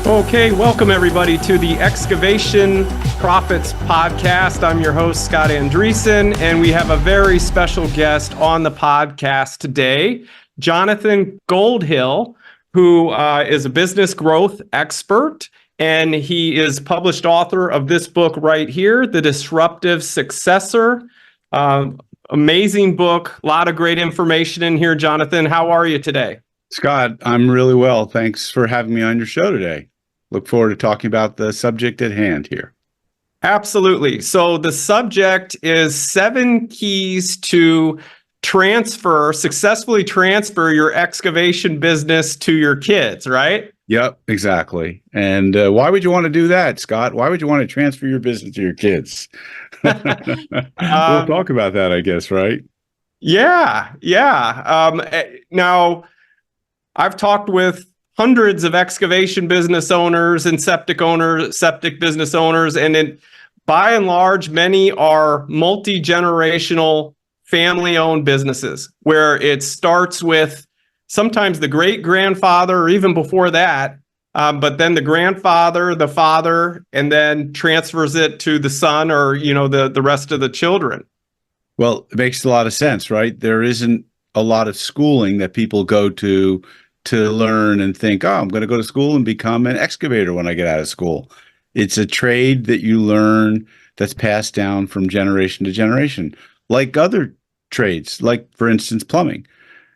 Okay, welcome everybody to the Excavation Profits Podcast. I'm your host, Scott Andreessen, and we have a very special guest on the podcast today, Jonathan Goldill, who is a business growth expert, and he is published author of this book right here, The Disruptive Successor. Amazing book, a lot of great information in here. Jonathan, how are you today? Scott, I'm really well. Thanks for having me on your show today. Look forward to talking about the subject at hand here. Absolutely. So the subject is 7 keys to successfully transfer your excavation business to your kids, right? Yep, exactly. And why would you want to do that, Scott? Why would you want to transfer your business to your kids? We'll talk about that, I guess, right? Yeah. Now, I've talked with hundreds of excavation business owners and septic business owners, and by and large, many are multi-generational family-owned businesses where it starts with sometimes the great-grandfather or even before that, but then the grandfather, the father, and then transfers it to the son or, the rest of the children. Well, it makes a lot of sense, right? There isn't a lot of schooling that people go to learn and think, oh, I'm going to go to school and become an excavator when I get out of school. It's a trade that you learn that's passed down from generation to generation, like other trades, like, for instance, plumbing.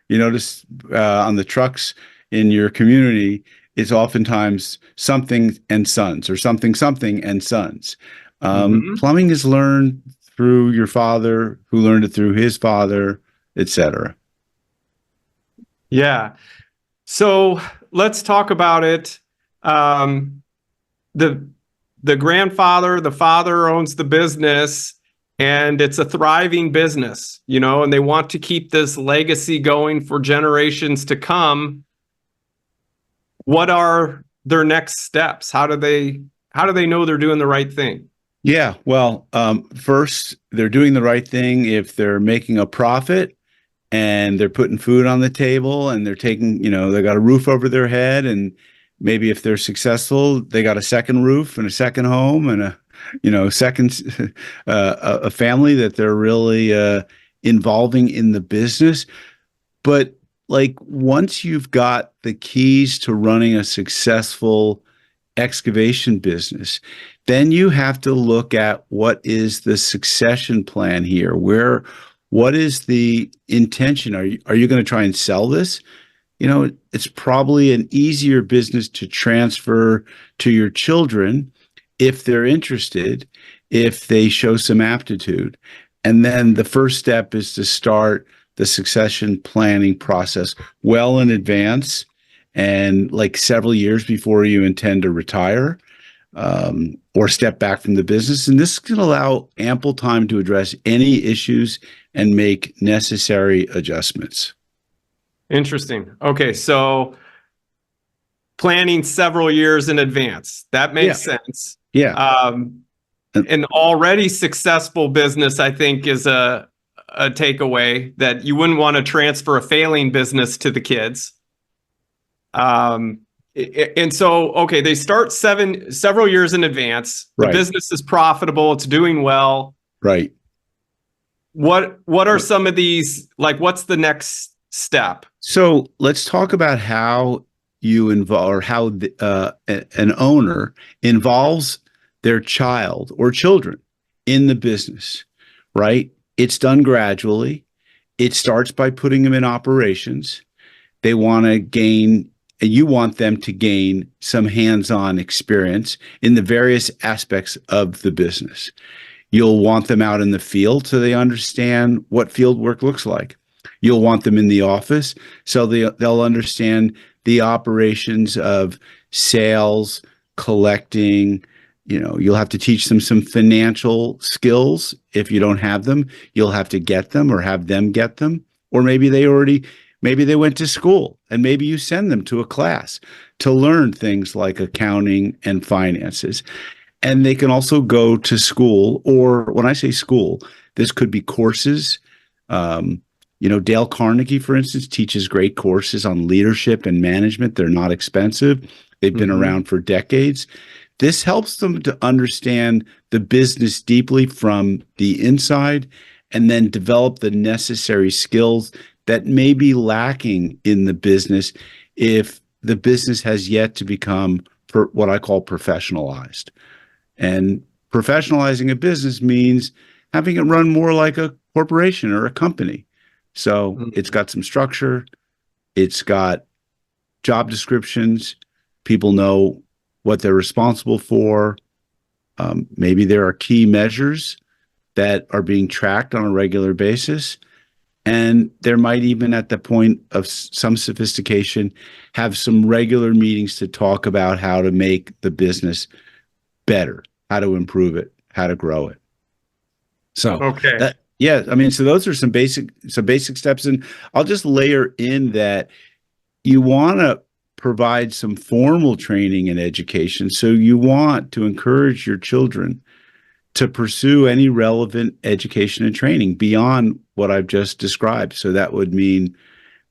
You notice on the trucks in your community, it's oftentimes something and sons or something and sons. Plumbing is learned through your father, who learned it through his father, etc. Yeah. So let's talk about it. The grandfather, the father owns the business, and it's a thriving business, and they want to keep this legacy going for generations to come. What are their next steps? How do they know they're doing the right thing? Yeah, well, first, they're doing the right thing if they're making a profit and they're putting food on the table and they're taking, they got a roof over their head, and maybe if they're successful, they got a second roof and a second home and a family that they're really involving in the business. But like, once you've got the keys to running a successful excavation business, then you have to look at what is the succession plan here. What is the intention? Are you going to try and sell this? It's probably an easier business to transfer to your children if they're interested, if they show some aptitude. And then the first step is to start the succession planning process well in advance, and like several years before you intend to retire or step back from the business. And this can allow ample time to address any issues and make necessary adjustments. Interesting. Okay, so planning several years in advance. That makes sense. Yeah. An already successful business, I think, is a takeaway that you wouldn't want to transfer a failing business to the kids. And so, okay, they start several years in advance. The business is profitable. It's doing well. Right. What are some of these, like, what's the next step? So let's talk about how you involve, or how an owner involves their child or children in the business, right? It's done gradually. It starts by putting them in operations. They want to gain, you want them to gain some hands-on experience in the various aspects of the business. You'll want them out in the field so they understand what field work looks like. You'll want them in the office so they'll understand the operations of sales, collecting. You'll have to teach them some financial skills. If you don't have them, you'll have to get them or have them get them. Or maybe they went to school, and maybe you send them to a class to learn things like accounting and finances. And they can also go to school, or when I say school, this could be courses. Dale Carnegie, for instance, teaches great courses on leadership and management. They're not expensive. They've been Mm-hmm. around for decades. This helps them to understand the business deeply from the inside and then develop the necessary skills that may be lacking in the business if the business has yet to become what I call professionalized. And professionalizing a business means having it run more like a corporation or a company. So it's got some structure, it's got job descriptions, people know what they're responsible for. Maybe there are key measures that are being tracked on a regular basis. And there might even, at the point of some sophistication, have some regular meetings to talk about how to make the business better, how to improve it, how to grow it. So Okay. yeah, I mean, so those are some basic steps. And I'll just layer in that you want to provide some formal training and education. So you want to encourage your children to pursue any relevant education and training beyond what I've just described. So that would mean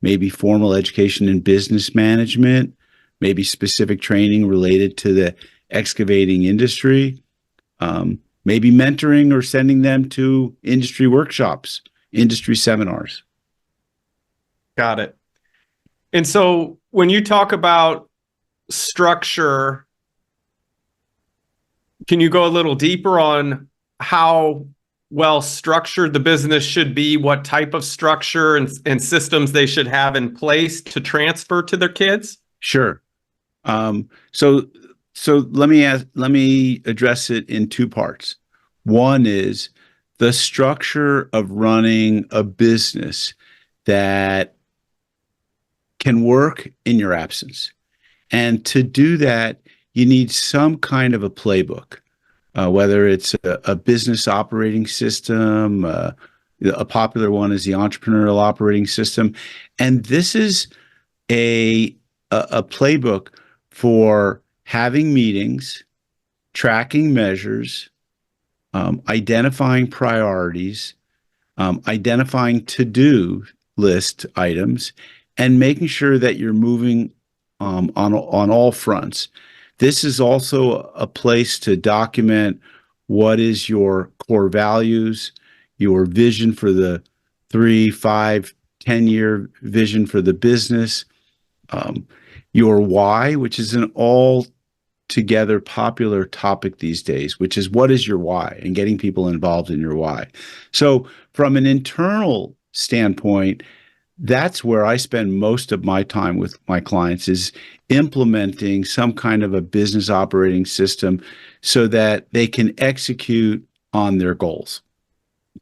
maybe formal education in business management, maybe specific training related to the excavating industry, maybe mentoring or sending them to industry workshops, industry seminars. Got it. And so when you talk about structure, can you go a little deeper on how well structured the business should be, what type of structure and systems they should have in place to transfer to their kids? Sure. So let me address it in two parts. One is the structure of running a business that can work in your absence. And to do that, you need some kind of a playbook, whether it's a business operating system, a popular one is the entrepreneurial operating system. And this is a playbook for having meetings, tracking measures, identifying priorities, identifying to-do list items, and making sure that you're moving on all fronts. This is also a place to document what is your core values, your vision for the 3, 5, 10-year vision for the business, your why, which is an all-together popular topic these days, which is what is your why, and getting people involved in your why. So from an internal standpoint, that's where I spend most of my time with my clients, is implementing some kind of a business operating system so that they can execute on their goals.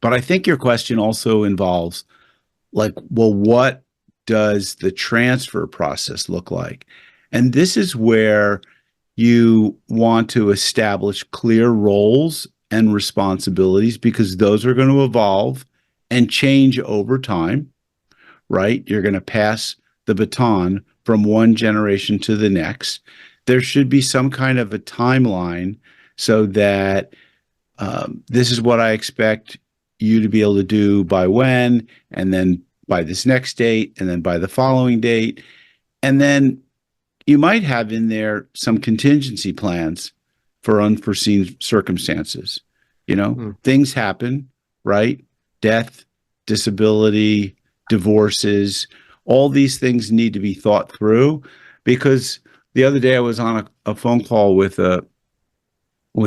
But I think your question also involves, like, well, what does the transfer process look like? And this is where you want to establish clear roles and responsibilities, because those are going to evolve and change over time. Right? You're going to pass the baton from one generation to the next. There should be some kind of a timeline so that this is what I expect you to be able to do by when, and then by this next date, and then by the following date. And then you might have in there some contingency plans for unforeseen circumstances. Things happen, right? Death, disability, divorces, all these things need to be thought through. Because the other day I was on a phone call with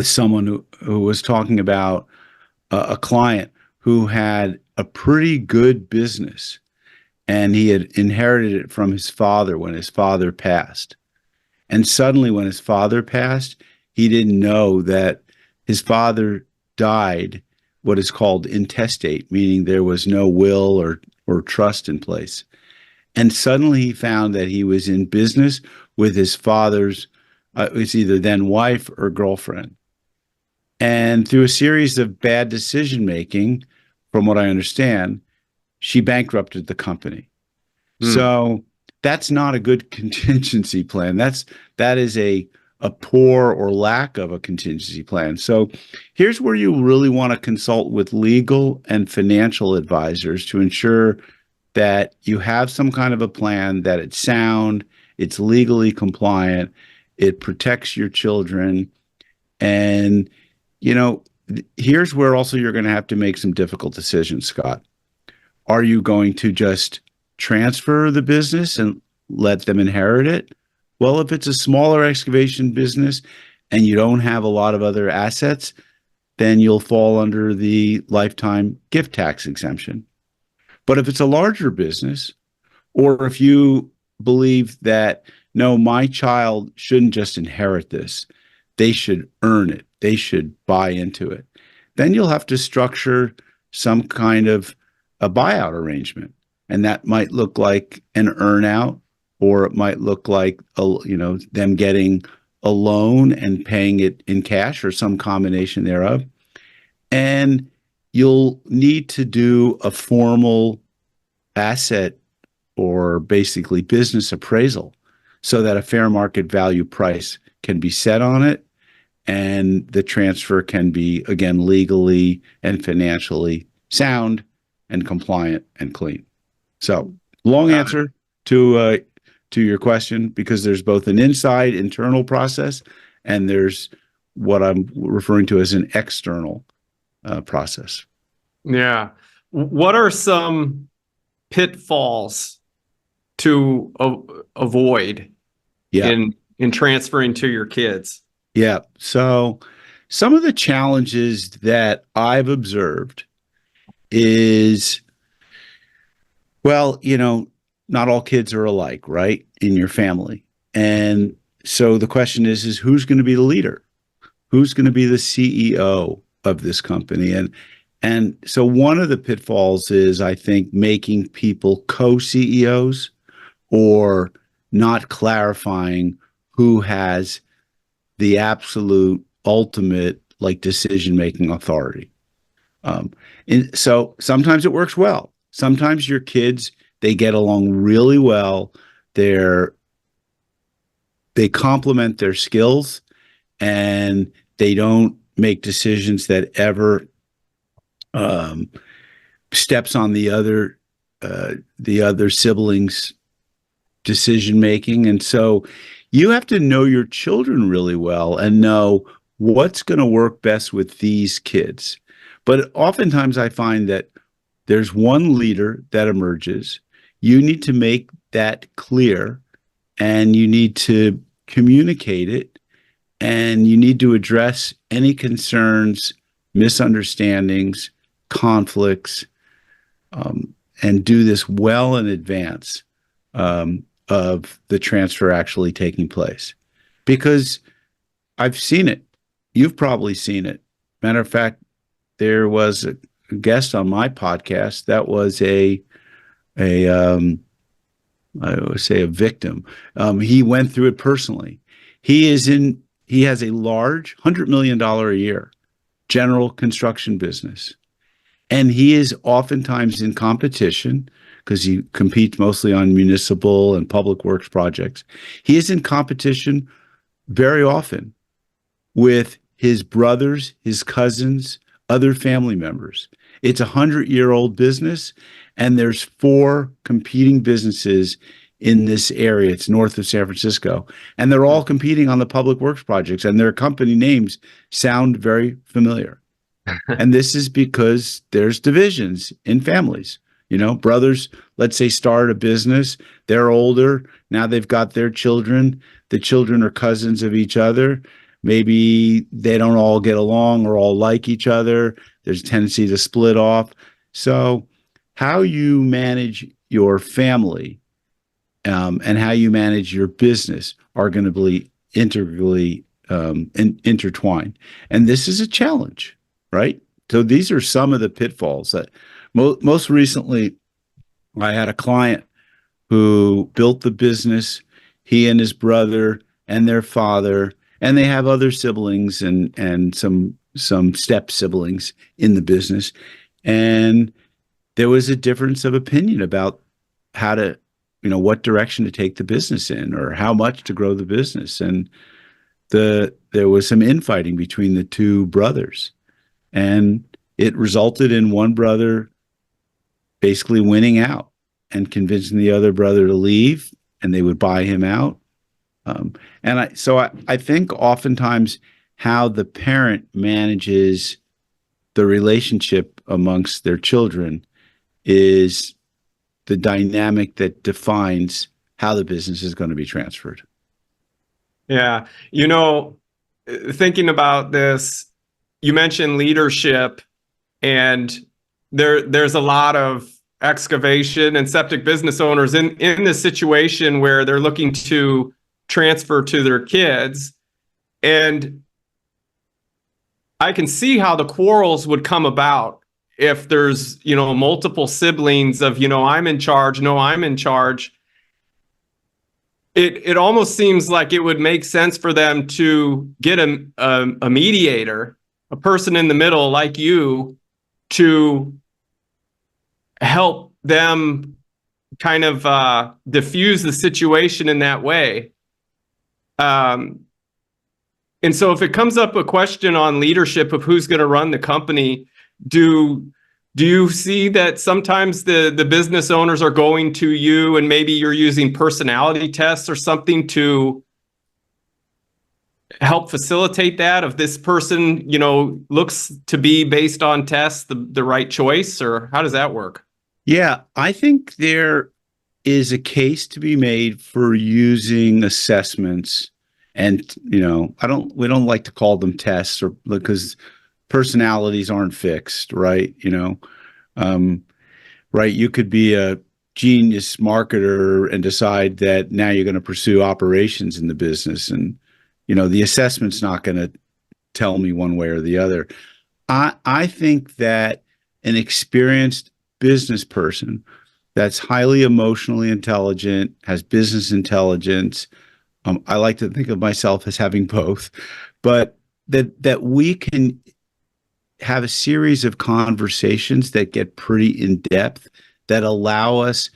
someone who was talking about a client who had a pretty good business, and he had inherited it from his father when his father passed. And suddenly when his father passed, he didn't know that his father died what is called intestate, meaning there was no will or trust in place. And suddenly he found that he was in business with his father's, it's either then wife or girlfriend. And through a series of bad decision making, from what I understand, she bankrupted the company. So that's not a good contingency plan. That is a poor or lack of a contingency plan. So here's where you really want to consult with legal and financial advisors to ensure that you have some kind of a plan, that it's sound, it's legally compliant, It protects your children. And, here's where also you're going to have to make some difficult decisions, Scott. Are you going to just transfer the business and let them inherit it? Well, if it's a smaller excavation business and you don't have a lot of other assets, then you'll fall under the lifetime gift tax exemption. But if it's a larger business, or if you believe that, no, my child shouldn't just inherit this, they should earn it, they should buy into it, then you'll have to structure some kind of a buyout arrangement. And that might look like an earnout, or it might look like, them getting a loan and paying it in cash or some combination thereof. And you'll need to do a formal asset or basically business appraisal so that a fair market value price can be set on it and the transfer can be, again, legally and financially sound and compliant and clean. So, long answer to your question, because there's both an internal process, and there's what I'm referring to as an external process. Yeah. What are some pitfalls to avoid in transferring to your kids? Yeah. So some of the challenges that I've observed is, well, not all kids are alike, right? In your family. And so the question is who's going to be the leader? Who's going to be the CEO of this company? And so one of the pitfalls is, I think, making people co-CEOs or not clarifying who has the absolute ultimate decision-making authority. So sometimes it works well. Sometimes your kids, they get along really well. They complement their skills, and they don't make decisions that ever steps on the other siblings' decision making. And so you have to know your children really well and know what's going to work best with these kids. But oftentimes I find that there's one leader that emerges. You need to make that clear, and you need to communicate it, and you need to address any concerns, misunderstandings, conflicts, and do this well in advance of the transfer actually taking place. Because I've seen it. You've probably seen it. Matter of fact, there was a guest on my podcast that was I would say a victim. He went through it personally. He has a large $100 million a year general construction business. And he is oftentimes in competition, because he competes mostly on municipal and public works projects. He is in competition very often with his brothers, his cousins, other family members. It's a 100-year-old business, and there's 4 competing businesses in this area. It's north of San Francisco, and they're all competing on the public works projects, and their company names sound very familiar. And this is because there's divisions in families. Brothers, let's say, start a business. They're older. Now they've got their children. The children are cousins of each other. Maybe they don't all get along or all like each other. There's a tendency to split off. So how you manage your family and how you manage your business are going to be integrally intertwined. And this is a challenge, right? So these are some of the pitfalls that most recently I had a client who built the business, he and his brother and their father, and they have other siblings and some step siblings in the business. And there was a difference of opinion about how to, what direction to take the business in or how much to grow the business. And there was some infighting between the 2 brothers. And it resulted in one brother basically winning out and convincing the other brother to leave, and they would buy him out. And I think oftentimes how the parent manages the relationship amongst their children is the dynamic that defines how the business is going to be transferred. Yeah. Thinking about this, you mentioned leadership, and there's a lot of excavation and septic business owners in this situation where they're looking to transfer to their kids. And I can see how the quarrels would come about if there's, multiple siblings of, I'm in charge, no, I'm in charge. It almost seems like it would make sense for them to get a mediator, a person in the middle like you, to help them kind of diffuse the situation in that way. And so if it comes up a question on leadership of who's going to run the company, do you see that sometimes the business owners are going to you and maybe you're using personality tests or something to help facilitate that, if this person, looks to be, based on tests, the right choice? Or how does that work? Yeah, I think there is a case to be made for using assessments. And, we don't like to call them tests, or because personalities aren't fixed, right? Right. You could be a genius marketer and decide that now you're going to pursue operations in the business. And, the assessment's not going to tell me one way or the other. I think that an experienced business person that's highly emotionally intelligent, has business intelligence. I like to think of myself as having both, but that we can have a series of conversations that get pretty in depth, that allow us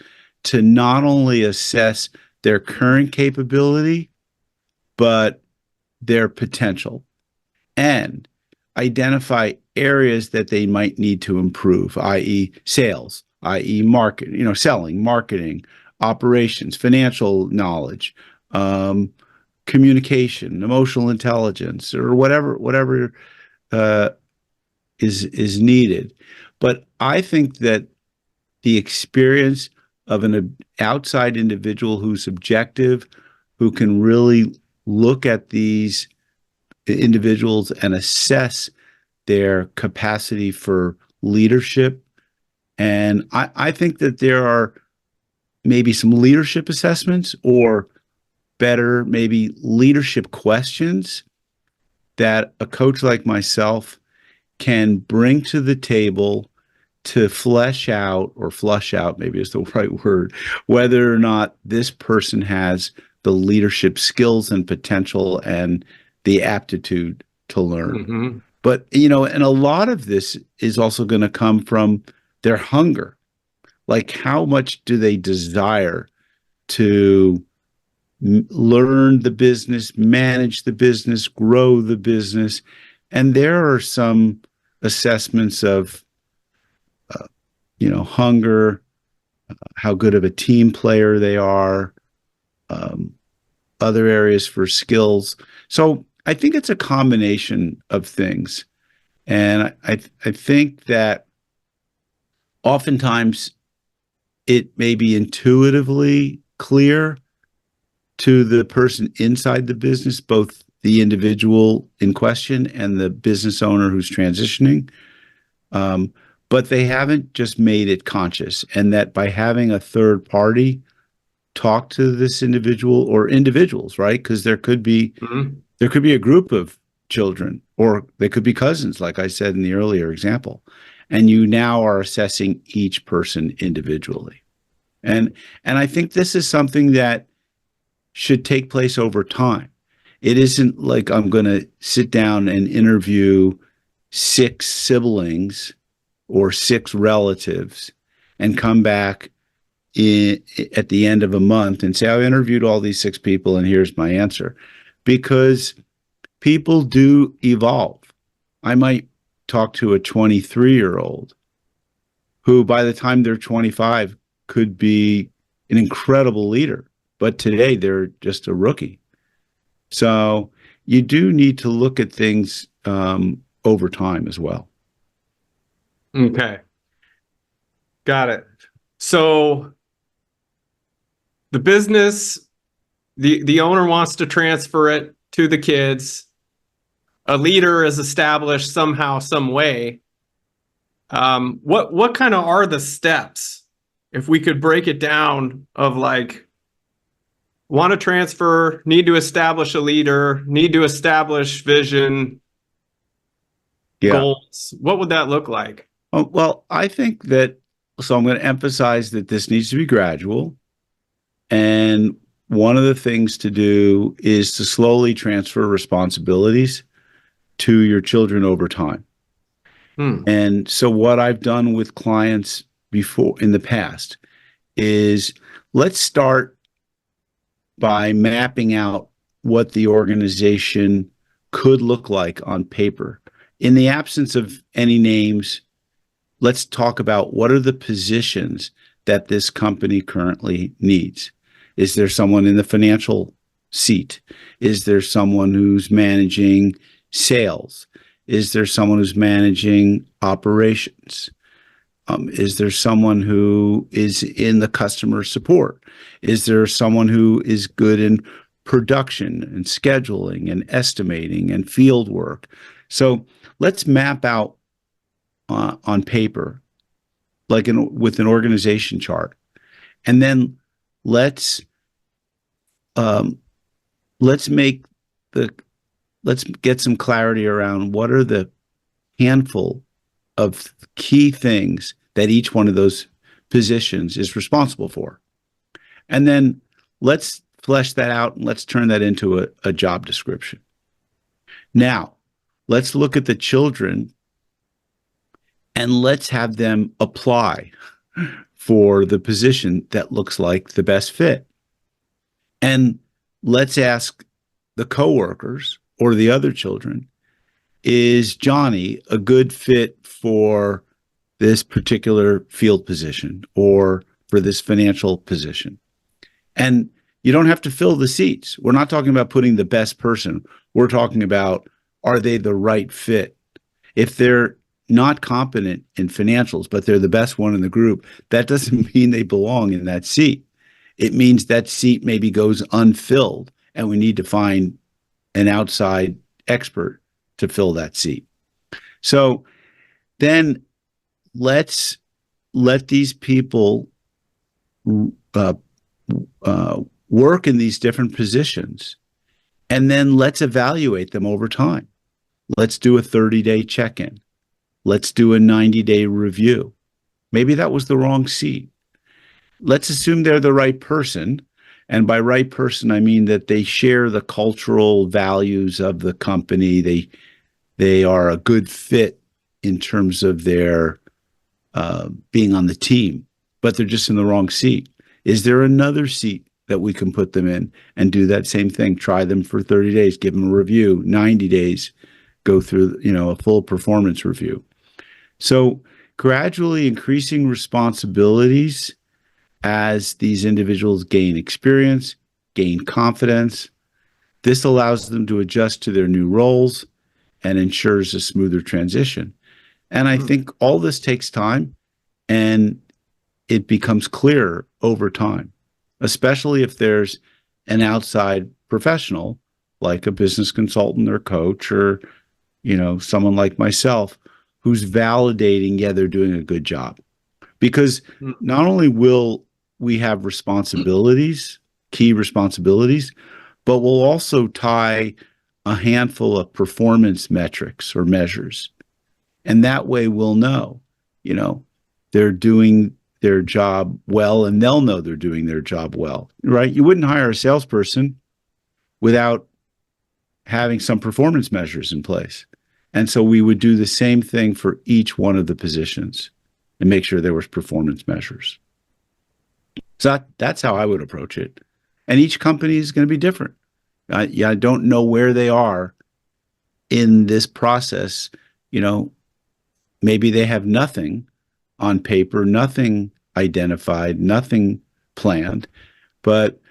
to not only assess their current capability, but their potential, and identify areas that they might need to improve, i.e. sales, i.e. market, selling, marketing, operations, financial knowledge, communication, emotional intelligence, or whatever is needed. But I think that the experience of an outside individual who's objective, who can really look at these individuals and assess their capacity for leadership. And I think that there are maybe some leadership assessments, or better, maybe leadership questions, that a coach like myself can bring to the table to flush out, maybe is the right word, whether or not this person has the leadership skills and potential and the aptitude to learn. Mm-hmm. But, and a lot of this is also going to come from their hunger. Like, how much do they desire to learn the business, manage the business, grow the business? And there are some assessments of, hunger, how good of a team player they are, other areas for skills. So I think it's a combination of things. And I think that oftentimes it may be intuitively clear to the person inside the business, both the individual in question and the business owner who's transitioning. But they haven't just made it conscious, and that by having a third party talk to this individual, or individuals, right? Because there could be a group of children, or they could be cousins, like I said in the earlier example, and you now are assessing each person individually. And I think this is something that should take place over time. It isn't like I'm going to sit down and interview 6 siblings or 6 relatives and come back at the end of a month and say, I interviewed all these 6 people and here's my answer. Because people do evolve. I might talk to a 23-year-old who, by the time they're 25, could be an incredible leader, but today they're just a rookie. So you do need to look at things over time as well. Okay. Got it. So the business, the owner wants to transfer it to the kids. A leader is established somehow, some way. What kind of are the steps? If we could break it down of like, want to transfer, need to establish a leader, need to establish vision, goals. What would that look like? Oh, well, I think that, so I'm going to emphasize that this needs to be gradual. And one of the things to do is to slowly transfer responsibilities to your children over time. And so what I've done with clients before in the past is let's start by mapping out what the organization could look like on paper. In the absence of any names, let's talk about what are the positions that this company currently needs. Is there someone in the financial seat? Is there someone who's managing sales? Is there someone who's managing operations? Is there someone who is in the customer support? Is there someone who is good in production and scheduling and estimating and field work? So let's map out on paper, like with an organization chart, and then let's get some clarity around what are the handful of key things that each one of those positions is responsible for. And then let's flesh that out and let's turn that into a job description. Now, let's look at the children and let's have them apply for the position that looks like the best fit. And let's ask the coworkers or the other children, is Johnny a good fit for this particular field position or for this financial position? And you don't have to fill the seats. We're not talking about putting the best person. We're talking about, are they the right fit? If they're not competent in financials, but they're the best one in the group, that doesn't mean they belong in that seat. It means that seat maybe goes unfilled and we need to find an outside expert to fill that seat. So then let's let these people work in these different positions, and then let's evaluate them over time. Let's do a 30-day check-in. Let's do a 90-day review. Maybe that was the wrong seat. Let's assume they're the right person. And by right person, I mean that they share the cultural values of the company. They are a good fit in terms of their being on the team, but they're just in the wrong seat. Is there another seat that we can put them in and do that same thing? Try them for 30 days, give them a review, 90 days, go through, a full performance review. So gradually increasing responsibilities as these individuals gain experience, gain confidence. This allows them to adjust to their new roles and ensures a smoother transition. And I think all this takes time, and it becomes clearer over time, especially if there's an outside professional like a business consultant or coach or, someone like myself who's validating, yeah, they're doing a good job. Because not only will we have responsibilities, key responsibilities, but we'll also tie a handful of performance metrics or measures. And that way we'll know, they're doing their job well, and they'll know they're doing their job well, right? You wouldn't hire a salesperson without having some performance measures in place. And so we would do the same thing for each one of the positions and make sure there was performance measures. So that's how I would approach it. And each company is going to be different. I don't know where they are in this process. Maybe they have nothing on paper, nothing identified, nothing planned. But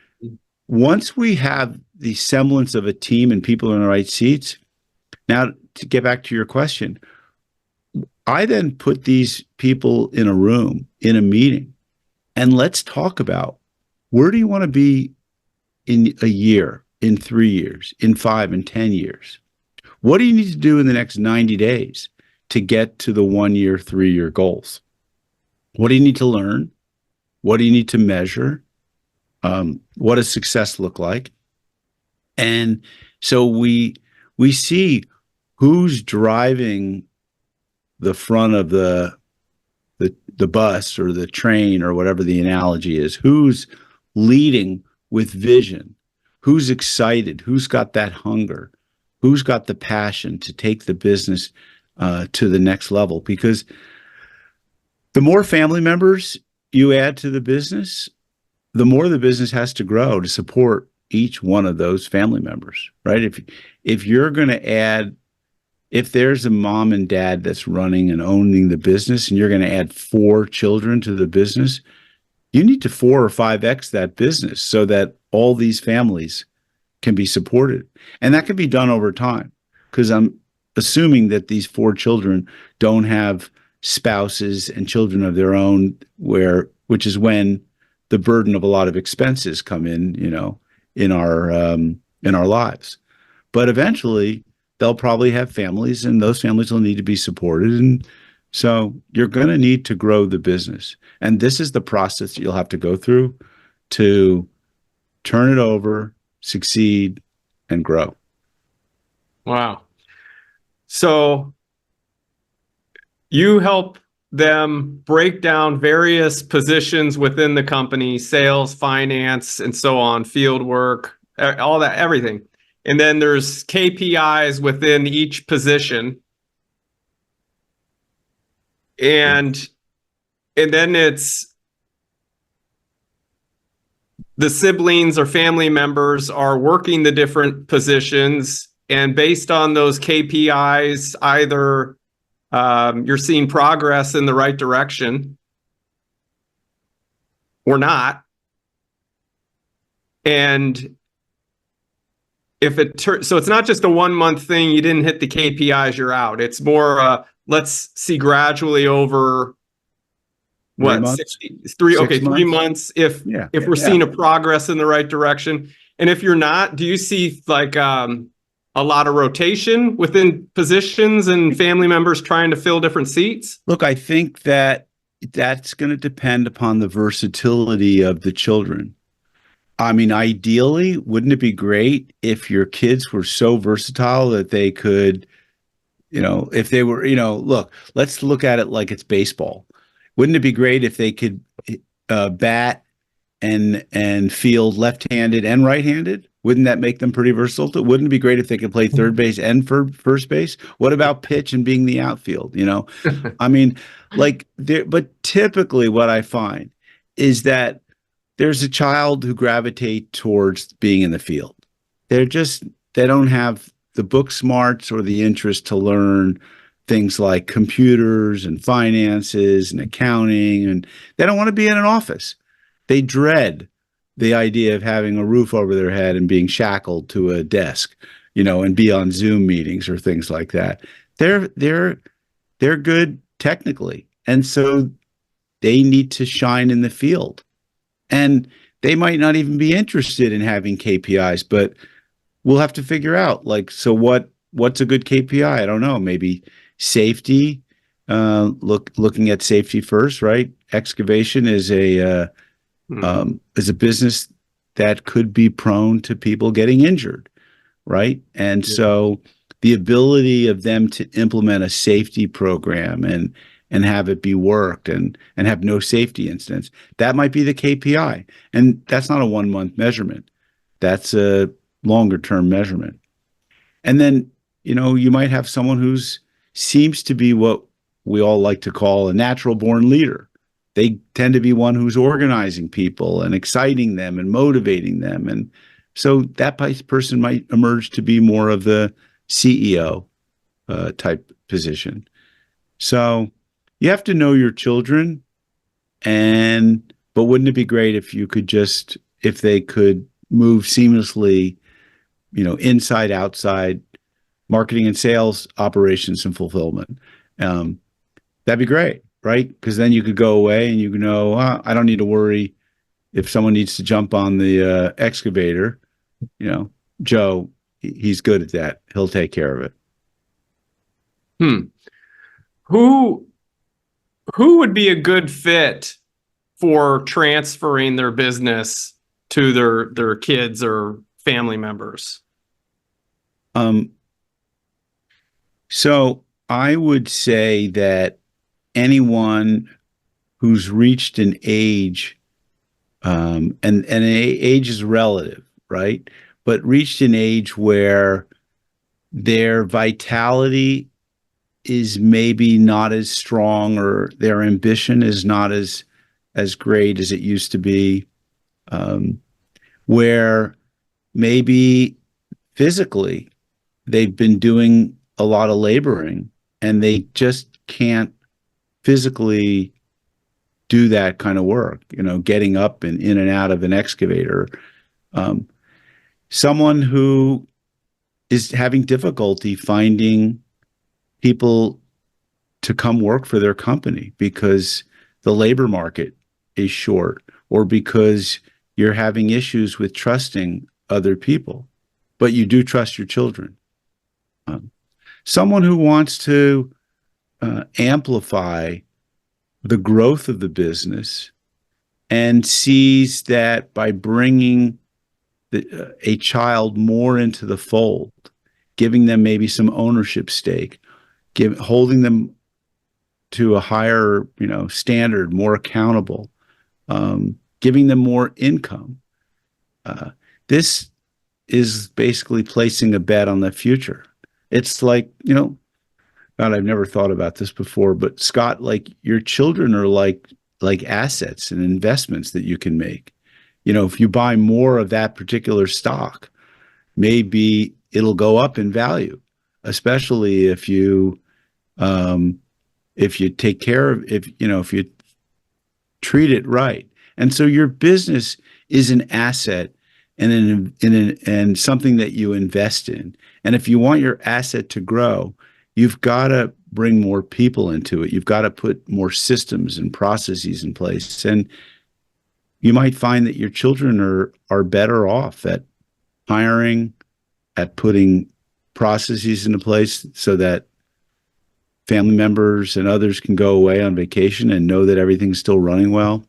once we have the semblance of a team and people in the right seats. Now, to get back to your question, I then put these people in a room, in a meeting, and let's talk about, where do you want to be in a year, in 3 years, in 5 and 10 years? What do you need to do in the next 90 days to get to the 1 year, 3 year goals? What do you need to learn? What do you need to measure? What does success look like? And so we see who's driving the front of the bus or the train or whatever the analogy is, who's leading with vision, who's excited, who's got that hunger, who's got the passion to take the business to the next level. Because the more family members you add to the business, the more the business has to grow to support each one of those family members, right? If you're going to add, if there's a mom and dad that's running and owning the business, and you're going to add 4 children to the business, you need to 4 or 5x that business so that all these families can be supported. And that can be done over time, because I'm assuming that these 4 children don't have spouses and children of their own, which is when the burden of a lot of expenses come in, in our lives. But eventually they'll probably have families, and those families will need to be supported. And so you're going to need to grow the business. And this is the process that you'll have to go through to turn it over, succeed, and grow. Wow. So you help them break down various positions within the company, sales, finance, and so on, field work, all that, everything. And then there's KPIs within each position. And then it's the siblings or family members are working the different positions, and based on those KPIs, either you're seeing progress in the right direction or not. And if so it's not just a 1 month thing, you didn't hit the KPIs, you're out. It's more, let's see gradually over what, 3 months, if we're seeing a progress in the right direction. And if you're not, do you see like a lot of rotation within positions and family members trying to fill different seats? Look, I think that's going to depend upon the versatility of the children. I mean, ideally, wouldn't it be great if your kids were so versatile that they could, if they were, look, let's look at it like it's baseball. Wouldn't it be great if they could bat and field left-handed and right-handed? Wouldn't that make them pretty versatile? Wouldn't it be great if they could play third base and first base? What about pitch and being the outfield? I mean, but typically what I find is that there's a child who gravitates towards being in the field. They don't have the book smarts or the interest to learn things like computers and finances and accounting, and they don't want to be in an office. They dread the idea of having a roof over their head and being shackled to a desk, and be on Zoom meetings or things like that. They're good technically, and so they need to shine in the field. And they might not even be interested in having KPIs, but we'll have to figure out, so what's a good KPI? I don't know. Maybe safety. Looking at safety first, right? Excavation is a business that could be prone to people getting injured, right? And so the ability of them to implement a safety program and have it be worked and have no safety incidents, that might be the KPI. And that's not a 1 month measurement. That's a longer term measurement. And then, you might have someone who's seems to be what we all like to call a natural born leader. They tend to be one who's organizing people and exciting them and motivating them. And so that person might emerge to be more of the CEO type position. So you have to know your children, but wouldn't it be great if they could move seamlessly inside, outside, marketing and sales, operations and fulfillment. That'd be great, right? Because then you could go away and you know, I don't need to worry if someone needs to jump on the excavator. Joe, he's good at that. He'll take care of it. Who would be a good fit for transferring their business to their kids or family members? So I would say that anyone who's reached an age, and age is relative, right? But reached an age where their vitality is maybe not as strong, or their ambition is not as great as it used to be, where maybe physically they've been doing a lot of laboring and they just can't physically do that kind of work, getting up and in and out of an excavator. Someone who is having difficulty finding people to come work for their company because the labor market is short, or because you're having issues with trusting other people, but you do trust your children. Someone who wants to amplify the growth of the business and sees that by bringing a child more into the fold, giving them maybe some ownership stake, holding them to a higher, standard, more accountable, giving them more income. This is basically placing a bet on the future. It's like, God, I've never thought about this before, but Scott, like, your children are like assets and investments that you can make. If you buy more of that particular stock, maybe it'll go up in value, especially if you take care of, if you treat it right. And so your business is an asset and something that you invest in. And if you want your asset to grow, you've got to bring more people into it. You've got to put more systems and processes in place. And you might find that your children are better off at hiring, at putting processes into place so that family members and others can go away on vacation and know that everything's still running well.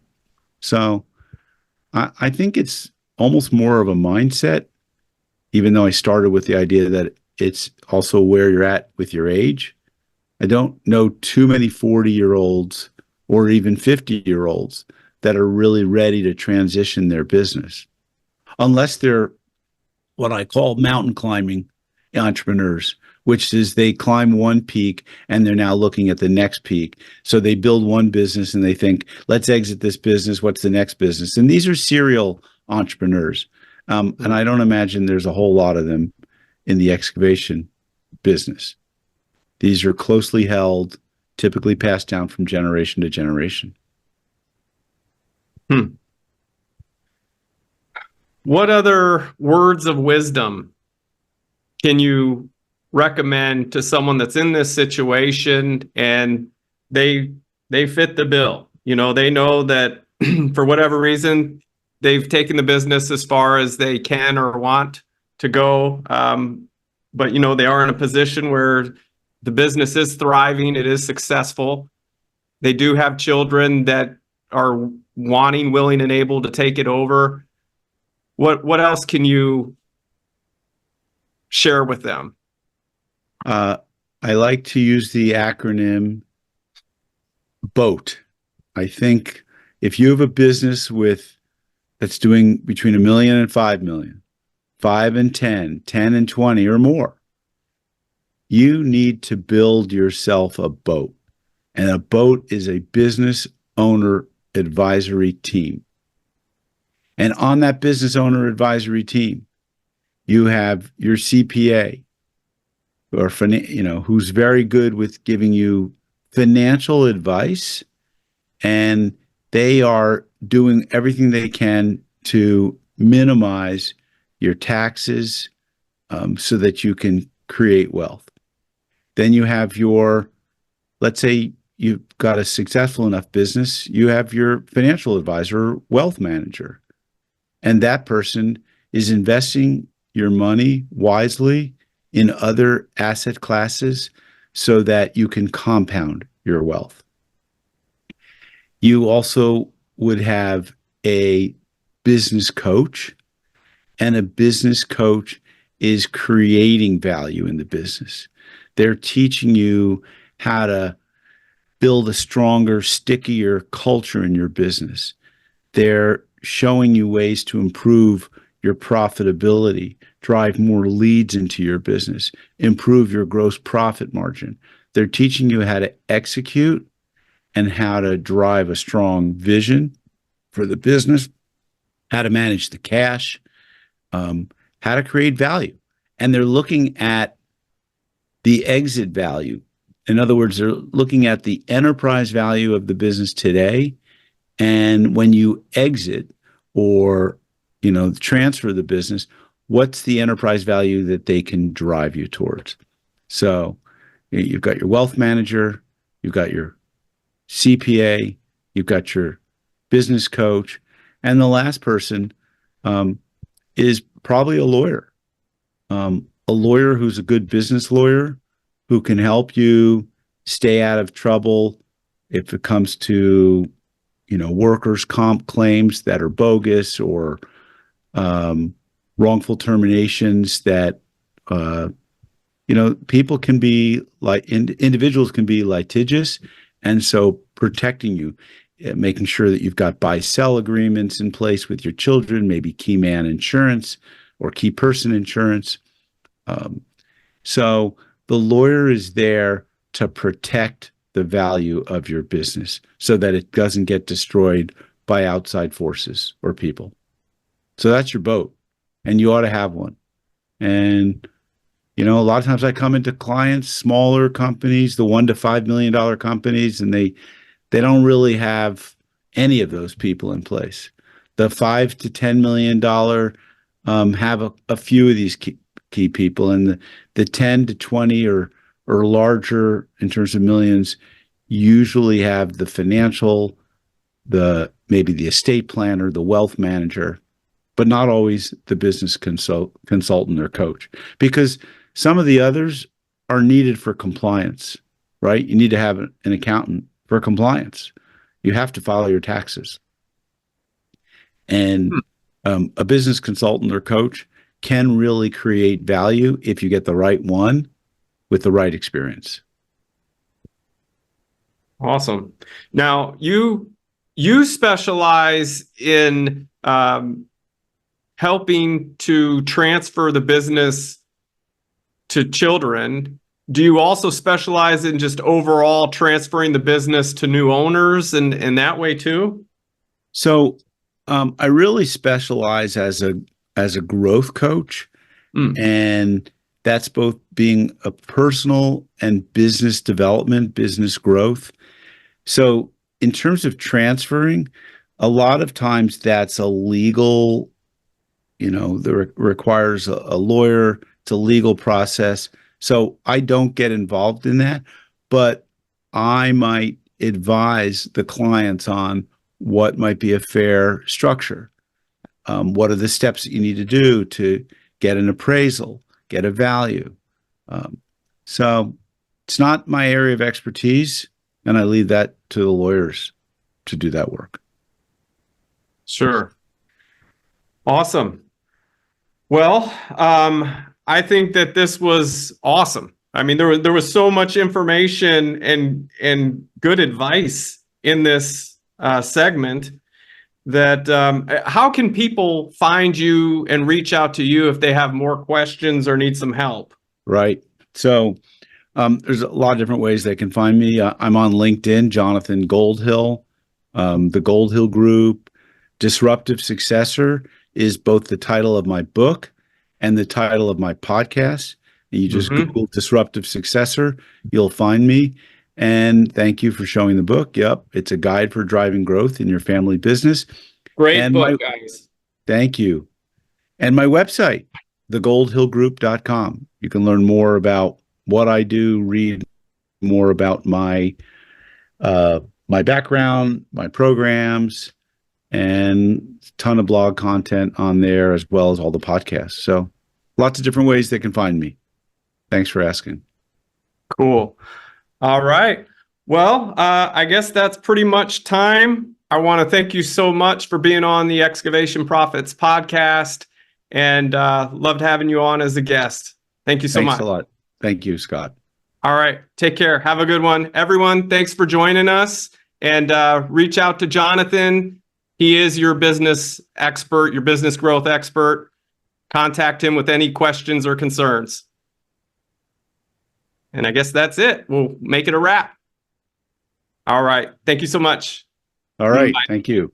So I think it's almost more of a mindset, even though I started with the idea that it's also where you're at with your age. I don't know too many 40-year-olds or even 50-year-olds that are really ready to transition their business, unless they're what I call mountain climbing entrepreneurs, which is they climb one peak and they're now looking at the next peak. So they build one business and they think, let's exit this business. What's the next business? And these are serial entrepreneurs. And I don't imagine there's a whole lot of them in the excavation business. These are closely held, typically passed down from generation to generation. What other words of wisdom can you recommend to someone that's in this situation and they fit the bill? They know that for whatever reason, they've taken the business as far as they can or want to go. But, they are in a position where the business is thriving. It is successful. They do have children that are wanting, willing, and able to take it over. What else can you share with them? I like to use the acronym BOAT. I think if you have a business that's doing between $1 million and $5 million, 5 and 10, 10 and 20 or more, you need to build yourself a boat. And a boat is a business owner advisory team. And on that business owner advisory team, you have your CPA, or who's very good with giving you financial advice, and they are doing everything they can to minimize your taxes, so that you can create wealth. Then you have your, let's say you've got a successful enough business, you have your financial advisor, wealth manager, and that person is investing your money wisely in other asset classes so that you can compound your wealth. You also would have a business coach, and a business coach is creating value in the business. They're teaching you how to build a stronger, stickier culture in your business. They're showing you ways to improve your profitability, drive more leads into your business, improve your gross profit margin. They're teaching you how to execute and how to drive a strong vision for the business, how to manage the cash, how to create value. And they're looking at the exit value. In other words, they're looking at the enterprise value of the business today. And when you exit or, transfer the business, what's the enterprise value that they can drive you towards? So you've got your wealth manager, you've got your CPA, you've got your business coach, and the last person is probably a lawyer. A lawyer who's a good business lawyer who can help you stay out of trouble if it comes to, workers' comp claims that are bogus or wrongful terminations that, people can be like, individuals can be litigious. And so protecting you, making sure that you've got buy-sell agreements in place with your children, maybe key man insurance or key person insurance. So the lawyer is there to protect the value of your business so that it doesn't get destroyed by outside forces or people. So that's your boat, and you ought to have one. And, a lot of times I come into clients, smaller companies, the $1 to $5 million companies, and they don't really have any of those people in place. The $5 to $10 million have a few of these key people, and the 10 to 20 or larger in terms of millions usually have the financial, maybe the estate planner, the wealth manager, but not always the business consultant or coach, because some of the others are needed for compliance, right? You need to have an accountant for compliance. You have to file your taxes. And a business consultant or coach can really create value if you get the right one with the right experience. Awesome. Now, you specialize in helping to transfer the business to children. Do you also specialize in just overall transferring the business to new owners and that way too? So I really specialize as a growth coach, and that's both being a personal and business development, business growth. So in terms of transferring, a lot of times that's a legal, that requires a lawyer. It's a legal process. So I don't get involved in that, but I might advise the clients on what might be a fair structure. What are the steps that you need to do to get an appraisal, get a value? So it's not my area of expertise, and I leave that to the lawyers to do that work. Sure. Awesome. Well, I think that this was awesome. I mean, there was so much information and good advice in this segment that how can people find you and reach out to you if they have more questions or need some help? Right. So there's a lot of different ways they can find me. I'm on LinkedIn, Jonathan Goldill, the Goldill Group. Disruptive Successor is both the title of my book and the title of my podcast. And you just Google Disruptive Successor, you'll find me. And thank you for showing the book. Yep, it's a guide for driving growth in your family business. Great book, guys. Thank you. And my website, thegoldhillgroup.com. You can learn more about what I do, read more about my my background, my programs, and a ton of blog content on there, as well as all the podcasts. So lots of different ways they can find me. Thanks for asking. Cool. All right. Well, I guess that's pretty much time. I want to thank you so much for being on the Excavation Profits podcast, and loved having you on as a guest. Thank you so Thanks much. a lot. Thank you, Scott. All right. Take care. Have a good one. Everyone, thanks for joining us, and reach out to Jonathan. He is your business expert, your business growth expert. Contact him with any questions or concerns. And I guess that's it. We'll make it a wrap. All right. Thank you so much. All right. Bye. Thank you.